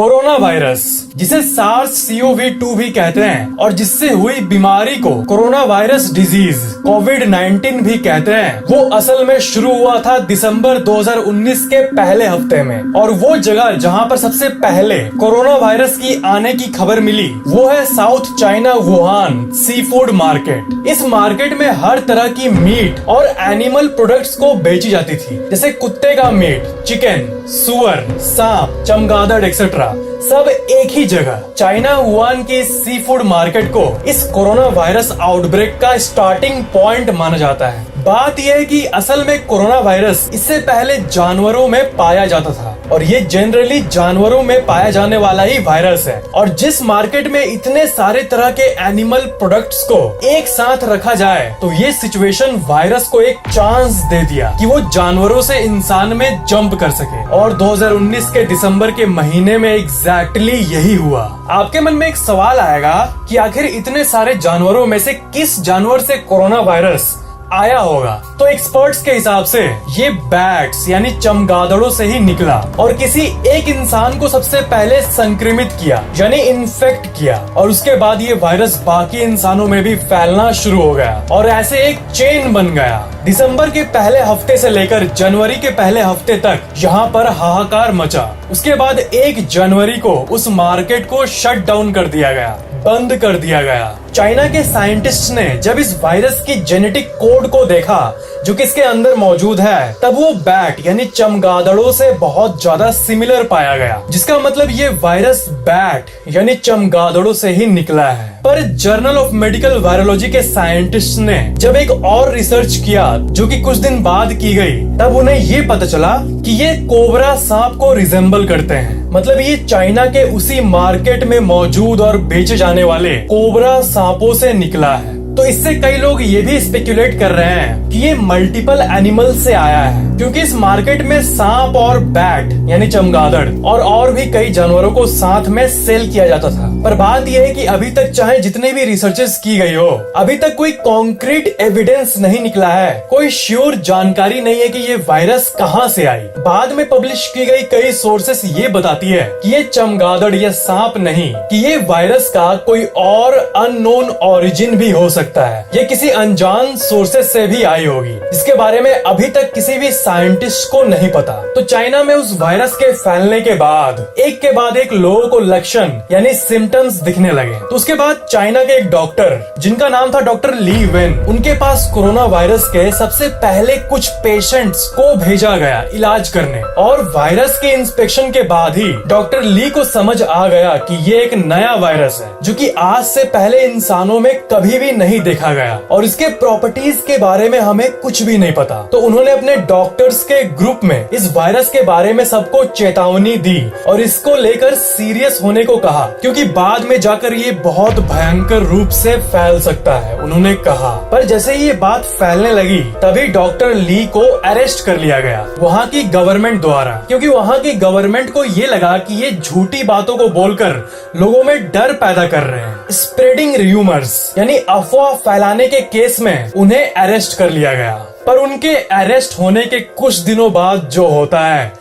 Corona virus, जिसे SARS-CoV-2 भी कहते हैं और जिससे हुई बीमारी को कोरोना वायरस डिजीज कोविड-19 भी कहते हैं, वो असल में शुरू हुआ था दिसंबर 2019 के पहले हफ्ते में। और वो जगह जहां पर सबसे पहले कोरोना वायरस की आने की खबर मिली वो है south China Wuhan sea food market. इस मार्केट में हर तरह की मीट और एनिमल प्रोडक्ट्स को बेची जाती थी, जैसे कुत्ते का मीट, चिकन, सुअर, सांप, चमगादड़ एक्सेट्रा, सब एक ही जगह। चाइना वुहान की सी फूड मार्केट को इस कोरोना वायरस आउटब्रेक का स्टार्टिंग पॉइंट माना जाता है। बात यह है कि असल में कोरोना वायरस इससे पहले जानवरों में पाया जाता था और ये जनरली जानवरों में पाया जाने वाला ही वायरस है। और जिस मार्केट में इतने सारे तरह के एनिमल प्रोडक्ट्स को एक साथ रखा जाए तो ये सिचुएशन वायरस को एक चांस दे दिया कि वो जानवरों से इंसान में जंप कर सके। और 2019 के दिसंबर के महीने में एग्जैक्टली यही हुआ। आपके मन में एक सवाल आएगा कि आखिर इतने सारे जानवरों में से किस जानवर से कोरोना वायरस आया होगा। तो एक्सपर्ट्स के हिसाब से ये बैट्स यानी चमगादड़ों से ही निकला और किसी एक इंसान को सबसे पहले संक्रमित किया यानी इन्फेक्ट किया, और उसके बाद ये वायरस बाकी इंसानों में भी फैलना शुरू हो गया और ऐसे एक चेन बन गया। दिसंबर के पहले हफ्ते से लेकर जनवरी के पहले हफ्ते तक यहाँ पर हाहाकार मचा। उसके बाद 1 जनवरी को उस मार्केट को शट डाउन कर दिया गया, बंद कर दिया गया। चाइना के साइंटिस्ट ने जब इस वायरस की जेनेटिक कोड को देखा जो कि इसके अंदर मौजूद है, तब वो बैट यानी चमगादड़ों से बहुत ज्यादा सिमिलर पाया गया, जिसका मतलब ये वायरस बैट यानी चमगादड़ों से ही निकला है। पर जर्नल ऑफ मेडिकल वायरोलॉजी के साइंटिस्ट ने जब एक और रिसर्च किया जो कि कुछ दिन बाद की गई, तब उन्हें ये पता चला कि ये कोबरा सांप को रिजेंबल करते हैं। मतलब ये चाइना के उसी मार्केट में मौजूद और बेचे जाने वाले कोबरा सांपों से निकला है। तो इससे कई लोग ये भी स्पेकुलेट कर रहे हैं कि ये मल्टीपल एनिमल से आया है, क्योंकि इस मार्केट में सांप और बैट यानी चमगादड़ और भी कई जानवरों को साथ में सेल किया जाता था। पर बात यह है कि अभी तक चाहे जितने भी रिसर्चेस की गई हो, अभी तक कोई कॉन्क्रीट एविडेंस नहीं निकला है, कोई श्योर जानकारी नहीं है कि ये वायरस कहाँ से आई। बाद में पब्लिश की गई कई सोर्सेस ये बताती है कि ये चमगादड़ या सांप नहीं, कि ये वायरस का कोई और अननोन ओरिजिन भी हो सकता है। ये किसी अनजान सोर्सेस से भी आई होगी, जिसके बारे में अभी तक किसी भी साइंटिस्ट को नहीं पता। तो चाइना में उस वायरस के फैलने के बाद एक के बाद एक लोगों को लक्षण यानी सिम्टम्स दिखने लगे। तो उसके बाद चाइना के एक डॉक्टर जिनका नाम था डॉक्टर ली वेन, उनके पास कोरोना वायरस के सबसे पहले कुछ पेशेंट्स को भेजा गया इलाज करने। और वायरस के इंस्पेक्शन के बाद ही डॉक्टर ली को समझ आ गया कि ये एक नया वायरस है जो कि आज से पहले इंसानों में कभी भी नहीं देखा गया और इसके प्रॉपर्टीज के बारे में हमें कुछ भी नहीं पता। तो उन्होंने अपने डॉक्टर्स के ग्रुप में इस वायरस के बारे में सबको चेतावनी दी और इसको लेकर सीरियस होने को कहा, क्योंकि बाद में जाकर ये बहुत भयंकर रूप से फैल सकता है, उन्होंने कहा। पर जैसे ये बात फैलने लगी तभी डॉक्टर ली को अरेस्ट कर लिया गया वहाँ की गवर्नमेंट द्वारा, क्योंकि वहाँ की गवर्नमेंट को ये लगा कि ये झूठी बातों को बोलकर लोगों में डर पैदा कर रहे हैं। स्प्रेडिंग र्यूमर्स यानी अफवाह फैलाने के केस में उन्हें अरेस्ट कर लिया गया। पर उनके अरेस्ट होने के कुछ दिनों बाद जो होता है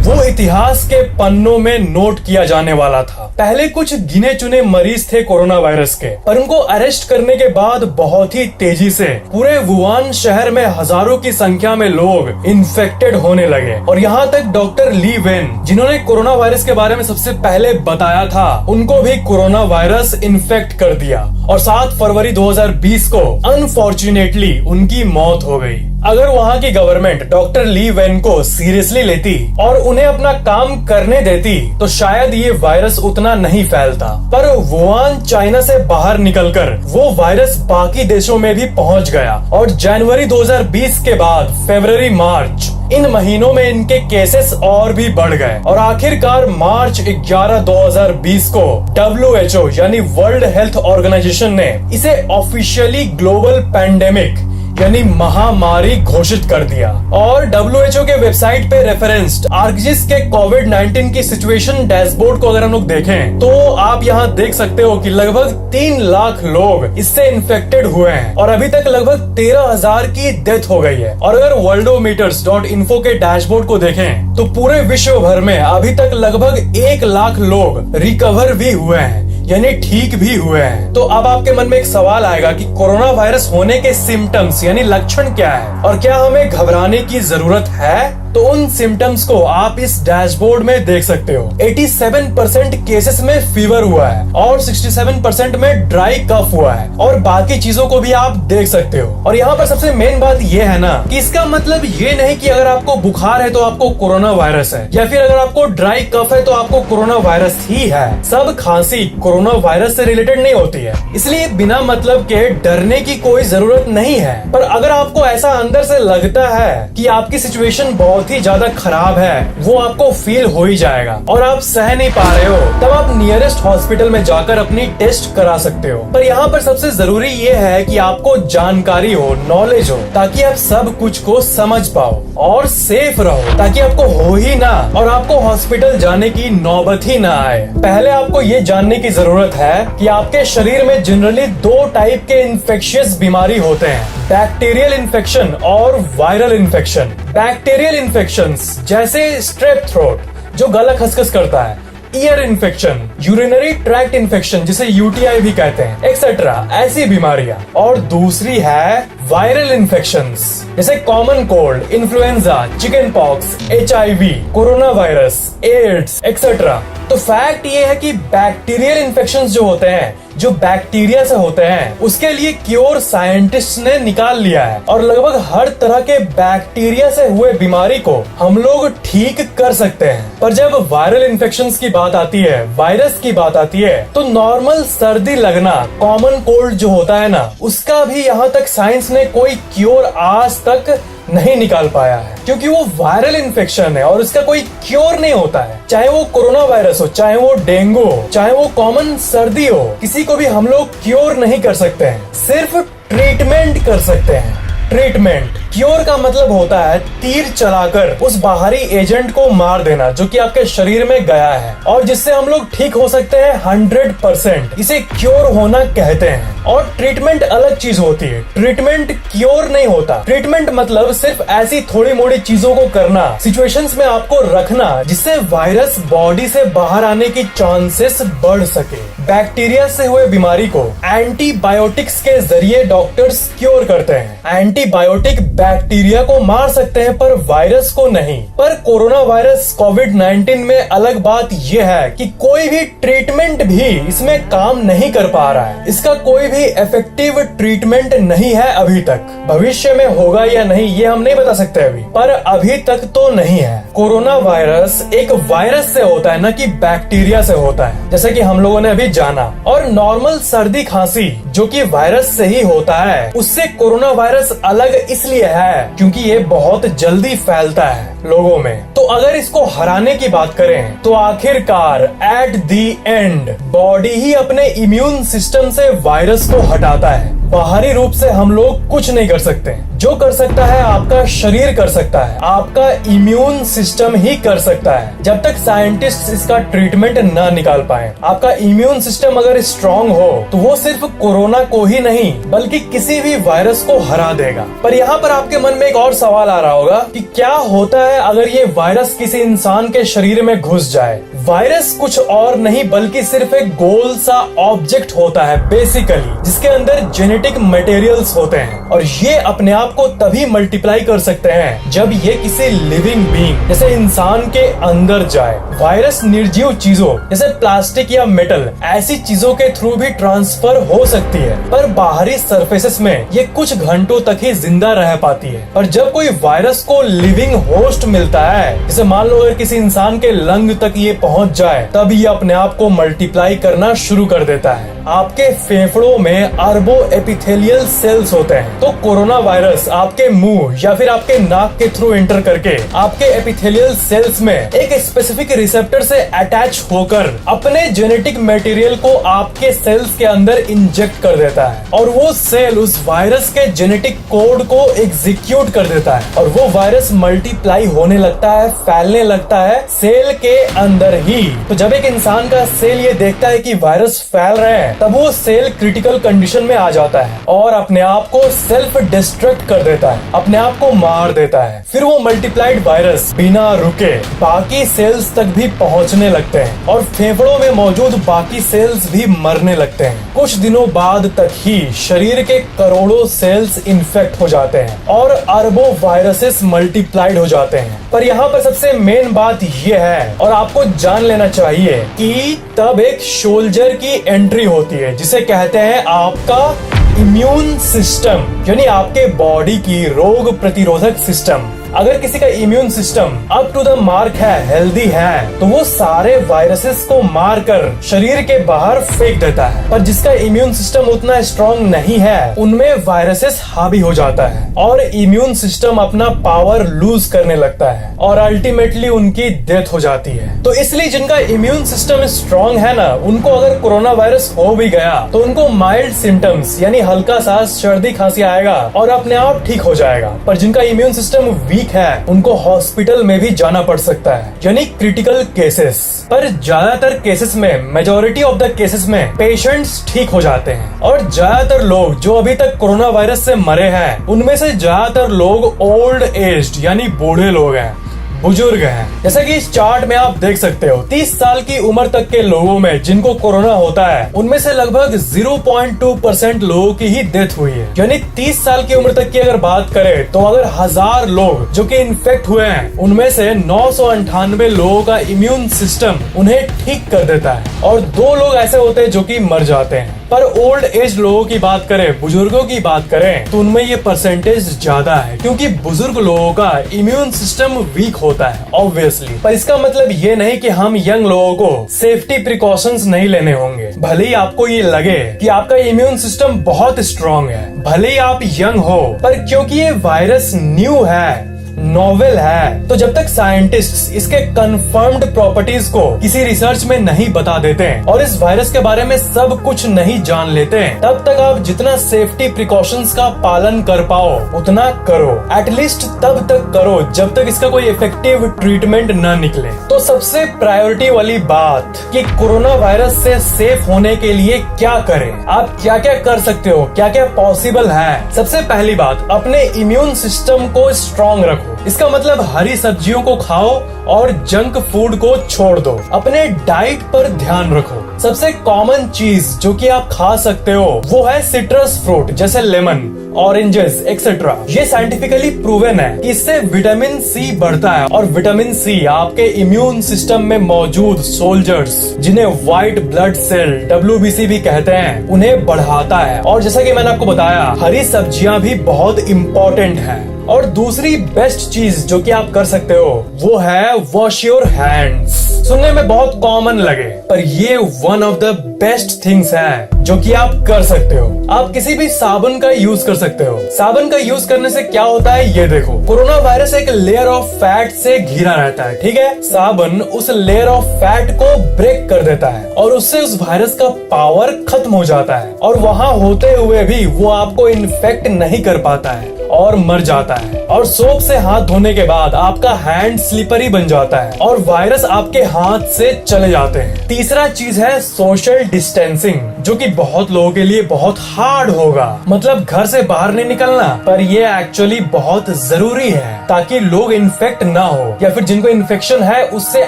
वो इतिहास के पन्नों में नोट किया जाने वाला था। पहले कुछ गिने चुने मरीज थे कोरोना वायरस के, पर उनको अरेस्ट करने के बाद बहुत ही तेजी से पूरे वुहान शहर में हजारों की संख्या में लोग इन्फेक्टेड होने लगे। और यहाँ तक डॉक्टर ली वेन, जिन्होंने कोरोना वायरस के बारे में सबसे पहले बताया था, उनको भी कोरोना वायरस इन्फेक्ट कर दिया और 7 फरवरी 2020 को अनफॉर्चुनेटली उनकी मौत हो गई। अगर वहाँ की गवर्नमेंट डॉक्टर ली वेन को सीरियसली लेती और उन्हें अपना काम करने देती तो शायद ये वायरस उतना नहीं फैलता। पर वुहान चाइना से बाहर निकलकर वो वायरस बाकी देशों में भी पहुंच गया और जनवरी 2020 के बाद फरवरी मार्च इन महीनों में इनके केसेस और भी बढ़ गए और आखिरकार मार्च 11, 2020 को WHO यानी वर्ल्ड हेल्थ ऑर्गेनाइजेशन ने इसे ऑफिशियली ग्लोबल पैंडेमिक यानी महामारी घोषित कर दिया। और WHO के वेबसाइट पे रेफरेंस्ड आर्कजिस के कोविड-19 की सिचुएशन डैशबोर्ड को अगर हम लोग देखें तो आप यहाँ देख सकते हो कि लगभग 3 लाख लोग इससे इन्फेक्टेड हुए हैं और अभी तक लगभग 13,000 की डेथ हो गई है। और अगर worldometers.info के डैशबोर्ड को देखें तो पूरे विश्व भर में अभी तक लगभग 1 लाख लोग रिकवर भी हुए हैं, यानी ठीक भी हुए हैं। तो अब आपके मन में एक सवाल आएगा कि कोरोना वायरस होने के सिम्टम्स यानी लक्षण क्या है और क्या हमें घबराने की जरूरत है? तो उन सिम्टम्स को आप इस डैशबोर्ड में देख सकते हो। 87% केसेस में फीवर हुआ है और 67% में ड्राई कफ हुआ है और बाकी चीजों को भी आप देख सकते हो। और यहाँ पर सबसे मेन बात ये है ना कि इसका मतलब ये नहीं कि अगर आपको बुखार है तो आपको कोरोना वायरस है, या फिर अगर आपको ड्राई कफ है तो आपको कोरोना वायरस ही है। सब खांसी कोरोना वायरस से रिलेटेड नहीं होती है, इसलिए बिना मतलब के डरने की कोई जरूरत नहीं है। पर अगर आपको ऐसा अंदर से लगता है कि आपकी सिचुएशन बहुत ही ज्यादा खराब है, वो आपको फील हो ही जाएगा और आप सह नहीं पा रहे हो, तब आप नियरेस्ट हॉस्पिटल में जाकर अपनी टेस्ट करा सकते हो। पर यहाँ पर सबसे जरूरी ये है कि आपको जानकारी हो, नॉलेज हो, ताकि आप सब कुछ को समझ पाओ और सेफ रहो, ताकि आपको हो ही ना और आपको हॉस्पिटल जाने की नौबत ही ना आए। पहले आपको ये जानने की जरूरत है कि आपके शरीर में जनरली 2 टाइप के इन्फेक्शियस बीमारी होते हैं, बैक्टीरियल इन्फेक्शन और वायरल इन्फेक्शन। बैक्टीरियल इन्फेक्शंस जैसे स्ट्रेप थ्रोट जो गला खसखस करता है, ear infection, urinary tract infection जिसे UTI भी कहते हैं, एक्सेट्रा, ऐसी बीमारियां। और दूसरी है वायरल इन्फेक्शंस जैसे common cold, influenza, chicken pox, HIV, corona virus, AIDS etcetera. तो फैक्ट ये है कि बैक्टीरियल इन्फेक्शंस जो होते हैं, जो बैक्टीरिया से होते हैं, उसके लिए क्योर साइंटिस्ट ने निकाल लिया है और लगभग हर तरह के बैक्टीरिया से हुए बीमारी को हम लोग ठीक कर सकते हैं। पर जब वायरल इन्फेक्शंस की बात आती है, वायरस की बात आती है, तो नॉर्मल सर्दी लगना, कॉमन कोल्ड जो होता है ना, उसका भी यहाँ तक साइंस ने कोई क्योर आज तक नहीं निकाल पाया है, क्योंकि वो वायरल इन्फेक्शन है और इसका कोई क्योर नहीं होता है। चाहे वो कोरोना वायरस हो, चाहे वो डेंगू हो, चाहे वो कॉमन सर्दी हो, किसी को भी हम लोग क्योर नहीं कर सकते हैं, सिर्फ ट्रीटमेंट कर सकते हैं। ट्रीटमेंट, क्योर का मतलब होता है तीर चलाकर उस बाहरी एजेंट को मार देना जो कि आपके शरीर में गया है और जिससे हम लोग ठीक हो सकते हैं 100%। इसे क्योर होना कहते हैं। और ट्रीटमेंट अलग चीज होती है, ट्रीटमेंट क्योर नहीं होता। ट्रीटमेंट मतलब सिर्फ ऐसी थोड़ी मोड़ी चीजों को करना, सिचुएशंस में आपको रखना जिससे वायरस बॉडी से बाहर आने की चांसेस बढ़ सके। बैक्टीरिया से हुए बीमारी को एंटीबायोटिक्स के जरिए डॉक्टर्स क्योर करते हैं। एंटीबायोटिक बैक्टीरिया को मार सकते हैं पर वायरस को नहीं। पर कोरोना वायरस कोविड-19 में अलग बात यह है कि कोई भी ट्रीटमेंट भी इसमें काम नहीं कर पा रहा है। इसका कोई भी इफेक्टिव ट्रीटमेंट नहीं है अभी तक। भविष्य में होगा या नहीं ये हम नहीं बता सकते अभी, पर अभी तक तो नहीं है। कोरोना वायरस एक वायरस से होता है, न कि बैक्टीरिया से होता है, जैसे कि हम लोगों ने अभी जाना। और नॉर्मल सर्दी खांसी जो कि वायरस से ही होता है, उससे कोरोना वायरस अलग इसलिए है क्योंकि ये बहुत जल्दी फैलता है लोगों में। तो अगर इसको हराने की बात करें तो आखिरकार एट दी एंड बॉडी ही अपने इम्यून सिस्टम से वायरस को हटाता है। बाहरी रूप से हम लोग कुछ नहीं कर सकते, जो कर सकता है आपका शरीर कर सकता है, आपका इम्यून सिस्टम ही कर सकता है, जब तक साइंटिस्ट इसका ट्रीटमेंट न निकाल पाए। आपका इम्यून सिस्टम अगर स्ट्रांग हो तो वो सिर्फ कोरोना को ही नहीं बल्कि किसी भी वायरस को हरा देगा। पर यहाँ पर आपके मन में एक और सवाल आ रहा होगा कि क्या होता है अगर ये वायरस किसी इंसान के शरीर में घुस जाए। वायरस कुछ और नहीं बल्कि सिर्फ एक गोल सा ऑब्जेक्ट होता है बेसिकली, जिसके अंदर जेनेटिक मटेरियल्स होते हैं और ये अपने आप को तभी मल्टीप्लाई कर सकते हैं जब ये किसी लिविंग बीइंग जैसे इंसान के अंदर जाए। वायरस निर्जीव चीजों जैसे प्लास्टिक या मेटल ऐसी चीजों के थ्रू भी ट्रांसफर हो सकती है, पर बाहरी सरफेसेस में ये कुछ घंटों तक ही जिंदा रह पाती है। पर जब कोई वायरस को लिविंग होस्ट मिलता है, जैसे मान लो अगर किसी इंसान के लंग तक ये पहुंच जाए, तब ये अपने आप को मल्टीप्लाई करना शुरू कर देता है। आपके फेफड़ों में अरबों एपिथेलियल सेल्स होते हैं। तो कोरोना वायरस आपके मुंह या फिर आपके नाक के थ्रू एंटर करके आपके एपिथेलियल सेल्स में एक स्पेसिफिक रिसेप्टर से अटैच होकर अपने जेनेटिक मटेरियल को आपके सेल्स के अंदर इंजेक्ट कर देता है और वो सेल उस वायरस के जेनेटिक कोड को एग्जीक्यूट कर देता है और वो वायरस मल्टीप्लाई होने लगता है, फैलने लगता है सेल के अंदर ही। तो जब एक इंसान का सेल ये देखता है कि वायरस फैल रहे हैं, तब वो सेल क्रिटिकल कंडीशन में आ जाता है और अपने आप को सेल्फ डिस्ट्रक्ट कर देता है, अपने आप को मार देता है। फिर वो मल्टीप्लाइड वायरस बिना रुके बाकी सेल्स तक भी पहुंचने लगते हैं और फेफड़ों में मौजूद बाकी सेल्स भी मरने लगते हैं। कुछ दिनों बाद तक ही शरीर के करोड़ों सेल्स इन्फेक्ट हो जाते हैं और अरबों वायरसेस मल्टीप्लाइड हो जाते हैं। पर यहाँ पर सबसे मेन बात यह है और आपको जान लेना चाहिए कि तब एक सोल्जर की एंट्री होती है जिसे कहते हैं आपका इम्यून सिस्टम, यानी आपके बॉडी की रोग प्रतिरोधक सिस्टम। अगर किसी का immune system up to the mark है, हेल्दी है, तो वो सारे वायरसेस को मारकर शरीर के बाहर फेंक देता है। पर जिसका इम्यून सिस्टम उतना स्ट्रांग नहीं है, उनमें वायरसेस हावी हो जाता है और इम्यून सिस्टम अपना पावर लूज करने लगता है और अल्टीमेटली उनकी डेथ हो जाती है। तो इसलिए जिनका इम्यून सिस्टम स्ट्रांग है ना, उनको अगर कोरोना वायरस हो भी गया तो उनको माइल्ड सिम्टम्स यानी हल्का सा सर्दी खांसी आएगा और अपने आप ठीक हो जाएगा। पर जिनका इम्यून सिस्टम वीक है, उनको हॉस्पिटल में भी जाना पड़ सकता है, यानी क्रिटिकल केसेस। पर ज्यादातर केसेस में, मेजॉरिटी ऑफ द केसेस में पेशेंट्स ठीक हो जाते हैं और ज्यादातर लोग जो अभी तक कोरोना वायरस से मरे हैं, उनमें से ज्यादातर लोग ओल्ड एज्ड यानी बूढ़े लोग हैं, बुजुर्ग हैं। जैसा कि इस चार्ट में आप देख सकते हो, 30 साल की उम्र तक के लोगों में जिनको कोरोना होता है, उनमें से लगभग 0.2% लोगों की ही डेथ हुई है। यानी 30 साल की उम्र तक की अगर बात करें तो अगर 1000 लोग जो कि इन्फेक्ट हुए हैं, उनमें से 998 लोगों का इम्यून सिस्टम उन्हें ठीक कर देता है और 2 लोग ऐसे होते हैं जो कि मर जाते हैं। पर ओल्ड एज लोगों की बात करें, बुजुर्गों की बात करें, तो उनमें ये परसेंटेज ज्यादा है क्योंकि बुजुर्ग लोगों का इम्यून सिस्टम वीक होता है ऑब्वियसली। पर इसका मतलब ये नहीं कि हम यंग लोगों को सेफ्टी प्रिकॉशंस नहीं लेने होंगे। भले ही आपको ये लगे कि आपका इम्यून सिस्टम बहुत स्ट्रांग है, भले ही आप यंग हो, पर क्योंकि ये वायरस न्यू है, नोवेल है, तो जब तक साइंटिस्ट्स इसके कंफर्म्ड प्रॉपर्टीज को किसी रिसर्च में नहीं बता देते हैं और इस वायरस के बारे में सब कुछ नहीं जान लेते हैं, तब तक आप जितना सेफ्टी प्रिकॉशंस का पालन कर पाओ उतना करो। एटलीस्ट तब तक करो जब तक इसका कोई इफेक्टिव ट्रीटमेंट न निकले। तो सबसे प्रायोरिटी वाली बात कि कोरोना वायरस से सेफ होने के लिए क्या करें, आप क्या क्या कर सकते हो, क्या क्या पॉसिबल है। सबसे पहली बात, अपने इम्यून सिस्टम को स्ट्रांग रखो। इसका मतलब हरी सब्जियों को खाओ और जंक फूड को छोड़ दो। अपने डाइट पर ध्यान रखो। सबसे कॉमन चीज जो कि आप खा सकते हो वो है सिट्रस फ्रूट, जैसे लेमन, ऑरेंजेस एक्सेट्रा। ये साइंटिफिकली प्रूवन है कि इससे विटामिन सी बढ़ता है और विटामिन सी आपके इम्यून सिस्टम में मौजूद सोल्जर्स, जिन्हें व्हाइट ब्लड सेल WBC भी कहते हैं, उन्हें बढ़ाता है। और जैसा कि मैंने आपको बताया, हरी सब्जियां भी बहुत इम्पोर्टेंट है। और दूसरी बेस्ट चीज जो कि आप कर सकते हो वो है वॉश योर हैंड्स। सुनने में बहुत कॉमन लगे, पर ये one of the best things है जो कि आप कर सकते हो। आप किसी भी साबुन का यूज कर सकते हो। साबुन का यूज करने से क्या होता है ये देखो। कोरोना वायरस एक लेयर ऑफ फैट से घिरा रहता है, ठीक है। साबुन उस लेयर ऑफ फैट को ब्रेक कर देता है और उससे उस वायरस का पावर खत्म हो जाता है और वहां होते हुए भी वो आपको इन्फेक्ट नहीं कर पाता है और मर जाता है। और सोप से हाथ धोने के बाद आपका हैंड स्लिपरी बन जाता है और वायरस आपके हाथ से चले जाते हैं। तीसरा चीज है सोशल डिस्टेंसिंग, जो कि बहुत लोगों के लिए बहुत हार्ड होगा। मतलब घर से बाहर नहीं निकलना, पर ये एक्चुअली बहुत जरूरी है ताकि लोग इन्फेक्ट ना हो या फिर जिनको इन्फेक्शन है उससे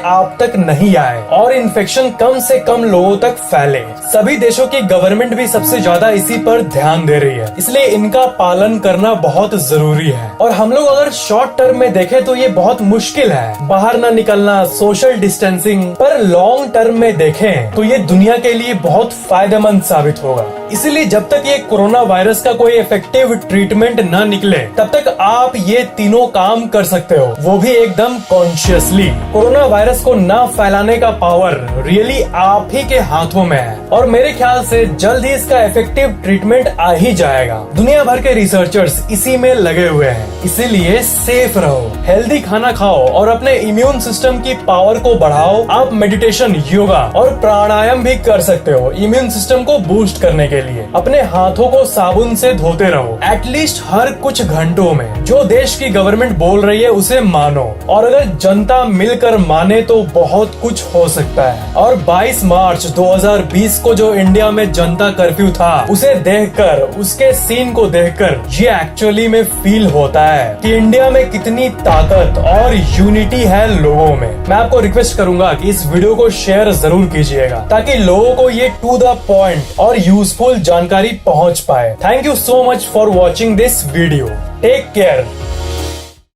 आप तक नहीं आए और इन्फेक्शन कम से कम लोगों तक फैले। सभी देशों की गवर्नमेंट भी सबसे ज्यादा इसी पर ध्यान दे रही है, इसलिए इनका पालन करना बहुत जरूरी है। और हम लोग अगर शॉर्ट टर्म में देखें तो ये बहुत मुश्किल है, बाहर ना निकलना, सोशल डिस्टेंसिंग। पर लॉन्ग टर्म में देखें तो ये दुनिया के लिए बहुत फायदेमंद साबित होगा। इसीलिए जब तक ये कोरोना वायरस का कोई इफेक्टिव ट्रीटमेंट न निकले तब तक आप ये तीनों काम कर सकते हो, वो भी एकदम कॉन्शियसली। कोरोना वायरस को न फैलाने का पावर रियली आप ही के हाथों में है और मेरे ख्याल से जल्द ही इसका इफेक्टिव ट्रीटमेंट आ ही जाएगा। दुनिया भर के रिसर्चर्स इसी में लगे हुए हैं, इसीलिए सेफ रहो, हेल्दी खाना खाओ और अपने इम्यून सिस्टम की पावर को बढ़ाओ। आप मेडिटेशन, योगा और प्राणायाम भी कर सकते हो इम्यून सिस्टम को बूस्ट करने के लिए। अपने हाथों को साबुन से धोते रहो एटलीस्ट हर कुछ घंटों में। जो देश की गवर्नमेंट बोल रही है उसे मानो और अगर जनता मिलकर माने तो बहुत कुछ हो सकता है। और 22 मार्च 2020 को जो इंडिया में जनता कर्फ्यू था उसे देखकर, उसके सीन को देखकर ये एक्चुअली में फील होता है कि इंडिया में कितनी ताकत और यूनिटी है लोगों में। मैं आपको रिक्वेस्ट करूंगा कि इस वीडियो को शेयर जरूर कीजिएगा ताकि लोगों को ये टू द पॉइंट और यूजफुल जानकारी पहुंच पाए। Thank you so much for watching this video. Take care.